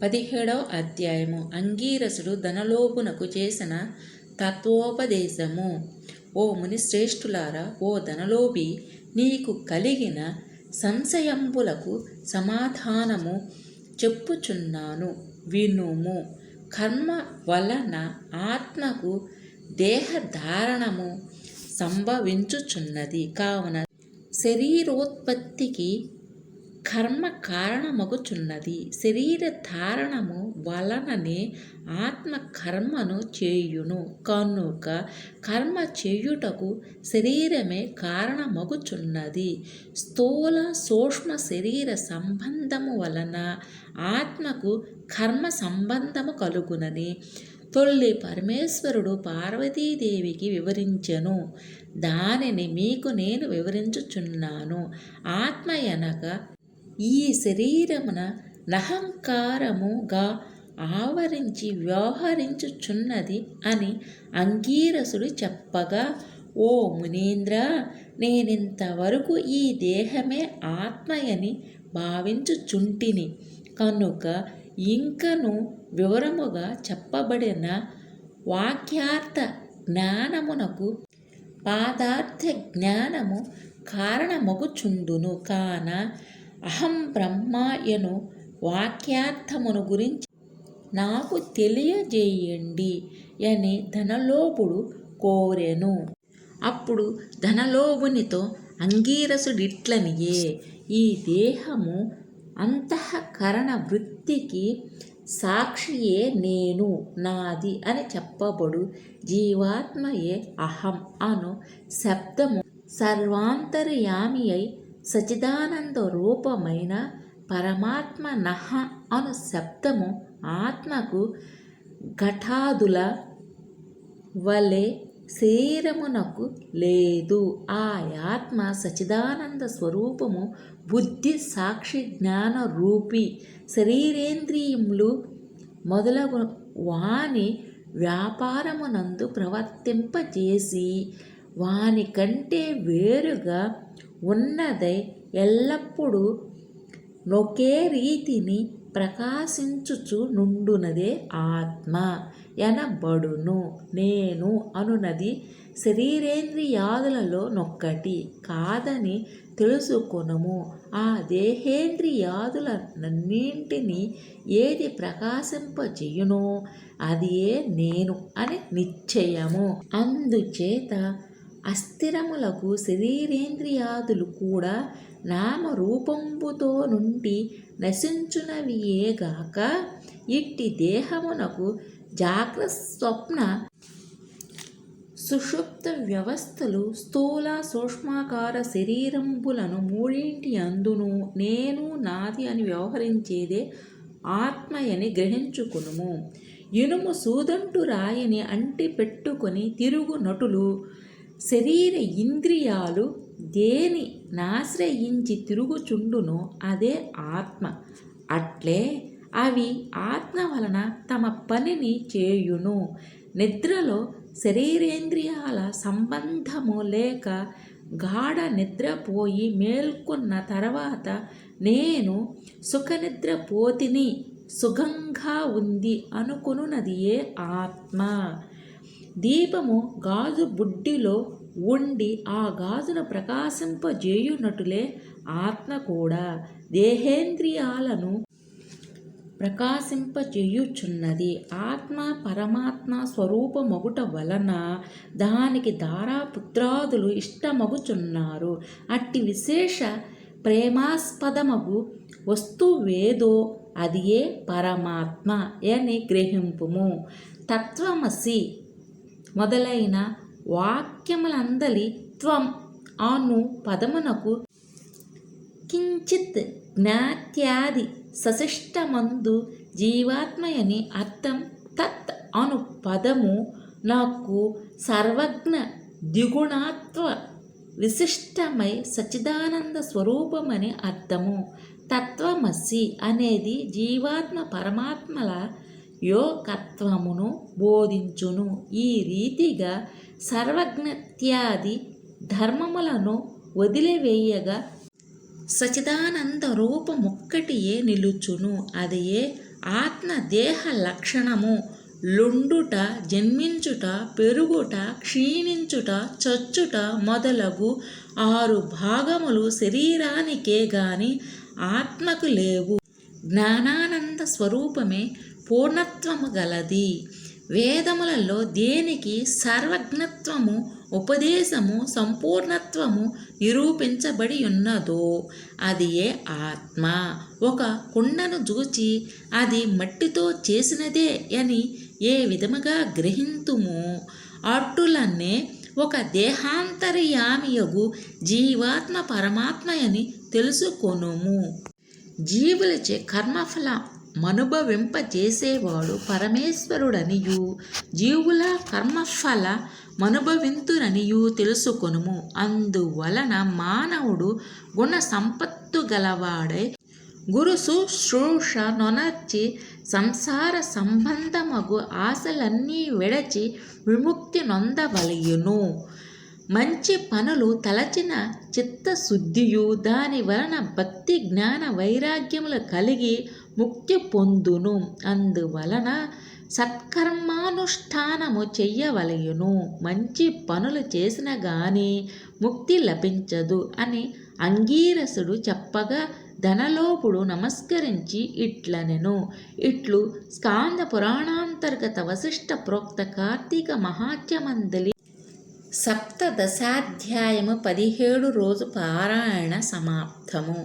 17వ అధ్యాయము. అంగీరసుడు ధనలోభునకు చేసిన తత్వోపదేశము. ఓ ముని శ్రేష్ఠులారా, ఓ ధనలోభి, నీకు కలిగిన సంశయంబులకు సమాధానము చెప్పుచున్నాను, వినుము. కర్మ వలన ఆత్మకు దేహధారణము సంభవించుచున్నది. కావున శరీరోత్పత్తికి కర్మ కారణమగుచున్నది. శరీర ధారణము వలననే ఆత్మ కర్మను చేయును. కనుక కర్మ చేయుటకు శరీరమే కారణమగుచున్నది. స్థూల సూక్ష్మ శరీర సంబంధము వలన ఆత్మకు కర్మ సంబంధము కలుగునని తొల్లి పరమేశ్వరుడు పార్వతీదేవికి వివరించెను. దానిని మీకు నేను వివరించుచున్నాను. ఆత్మ అనగా ఈ శరీరమున నహంకారముగా ఆవరించి వ్యవహరించుచున్నది అని అంగీరసుడు చెప్పగా, ఓ మునీంద్ర, నేనింతవరకు ఈ దేహమే ఆత్మయని భావించుచుంటిని కనుక ఇంకను వివరముగా చెప్పబడిన వాక్యార్థ జ్ఞానమునకు పాదార్థ జ్ఞానము కారణమగుచుండును. కాన అహం బ్రహ్మయను వాక్యార్థమును గురించి నాకు తెలియజేయండి అని ధనలోభుడు కోరెను. అప్పుడు ధనలోభునితో అంగీరసుడిట్లనియే, ఈ దేహము అంతఃకరణ వృత్తికి సాక్షియే నేను, నాది అని చెప్పబడు జీవాత్మయే అహం అను శబ్దము సర్వాంతర్యామి అయి సచిదానంద రూపమైన పరమాత్మ నహ అను శబ్దము ఆత్మకు ఘటాదుల వలె శరీరమునకు లేదు. ఆ ఆత్మ సచిదానంద స్వరూపము బుద్ధి సాక్షి జ్ఞాన రూపి శరీరేంద్రియములు మొదలగు వాని వ్యాపారమునందు ప్రవర్తింపజేసి వాని కంటే వేరుగా ఉన్నదై ఎల్లప్పుడూ నొకే రీతిని ప్రకాశించుచు నుండునదే ఆత్మ ఎనబడును. నేను అనునది శరీరేంద్రియాదులలో నొక్కటి కాదని తెలుసుకొనుము. ఆ దేహేంద్రియాదులన్నింటినీ ఏది ప్రకాశింపజేయునో అదియే నేను అని నిశ్చయము. అందుచేత అస్థిరములకు శరీరేంద్రియాదులు కూడా నామరూపంబుతో నుండి నశించునవియేగాక ఇట్టి దేహమునకు జాగ్రత్త స్వప్న సుషుప్త వ్యవస్థలు స్థూల సూక్ష్మాకార శరీరంబులను మూడింటి అందును నేను నాది అని వ్యవహరించేదే ఆత్మయని గ్రహించుకునుము. ఇనుము సూదంటు రాయిని అంటి పెట్టుకొని తిరుగు నటులు శరీర ఇంద్రియాలు దేని నాశ్రయించి తిరుగుచుండునో అదే ఆత్మ. అట్లే అవి ఆత్మ వలన తమ పనిని చేయును. నిద్రలో శరీరేంద్రియాల సంబంధము లేక గాఢ నిద్రపోయి మేల్కొన్న తర్వాత నేను సుఖనిద్రపోతిని, సుఖంగా ఉంది అనుకొనున్నదియే ఆత్మ. దీపము గాజు బుడ్డిలో ఉండి ఆ గాజును ప్రకాశింపజేయునటులే ఆత్మ కూడా దేహేంద్రియాలను ప్రకాశింపజేయుచున్నది. ఆత్మ పరమాత్మ స్వరూపమగుట వలన దానికి దారాపుత్రాదులు ఇష్టమగుచున్నారు. అట్టి విశేష ప్రేమాస్పదమగు వస్తువేదో అదియే పరమాత్మ అని గ్రహింపుము. తత్వమసి మొదలైన వాక్యములందలి త్వం అను పదమునకు కించిత్ జ్ఞాత్యాది సశిష్టమందు జీవాత్మయని అర్థం. తత్ అను పదము నాకు సర్వజ్ఞ ద్విగుణాత్వ విశిష్టమై సచ్చిదానంద స్వరూపమని అర్థము. తత్వమసి అనేది జీవాత్మ పరమాత్మల యోగత్వమును బోధించును. ఈ రీతిగా సర్వజ్ఞత్యాది ధర్మములను వదిలివేయగా సచిదానంద రూపమొక్కటియే నిలుచును. అదియే ఆత్మ దేహ లక్షణము లొండుట, జన్మించుట, పెరుగుట, క్షీణించుట, చచ్చుట మొదలగు 6 భాగములు శరీరానికే గాని ఆత్మకు లేవు. జ్ఞానానంద స్వరూపమే పూర్ణత్వము గలది. వేదములలో దేనికి సర్వజ్ఞత్వము, ఉపదేశము, సంపూర్ణత్వము నిరూపించబడి ఉన్నదో అది ఏ ఆత్మ. ఒక కుండను చూచి అది మట్టితో చేసినదే అని ఏ విధముగా గ్రహింతుమో అట్టులనే ఒక దేహాంతర్యామియగు జీవాత్మ పరమాత్మయని తెలుసుకొనుము. జీవులచే కర్మఫల మనుభవింపజేసేవాడు పరమేశ్వరుడనియు జీవుల కర్మఫల మనుభవింతురనియు తెలుసుకొనుము. అందువలన మానవుడు గుణ సంపత్తు గలవాడై గురు శుశ్రూష నొనర్చి సంసార సంబంధమగు ఆశలన్నీ విడచి విముక్తి నొందవలయును. మంచి పనులు తలచిన చిత్తశుద్ధియు దాని వలన భక్తి జ్ఞాన వైరాగ్యములు కలిగి ముక్తి పొందును. అందువలన సత్కర్మానుష్ఠానము చెయ్యవలయును. మంచి పనులు చేసిన గాని ముక్తి లభించదు అని అంగీరసుడు చెప్పగా ధనలోపుడు నమస్కరించి ఇట్లనెను. ఇట్లు స్కాంద పురాణాంతర్గత వశిష్ఠ ప్రోక్త కార్తీక మహాత్మ్యమందలి సప్తదశాధ్యాయము 17 రోజు పారాయణ సమాప్తము.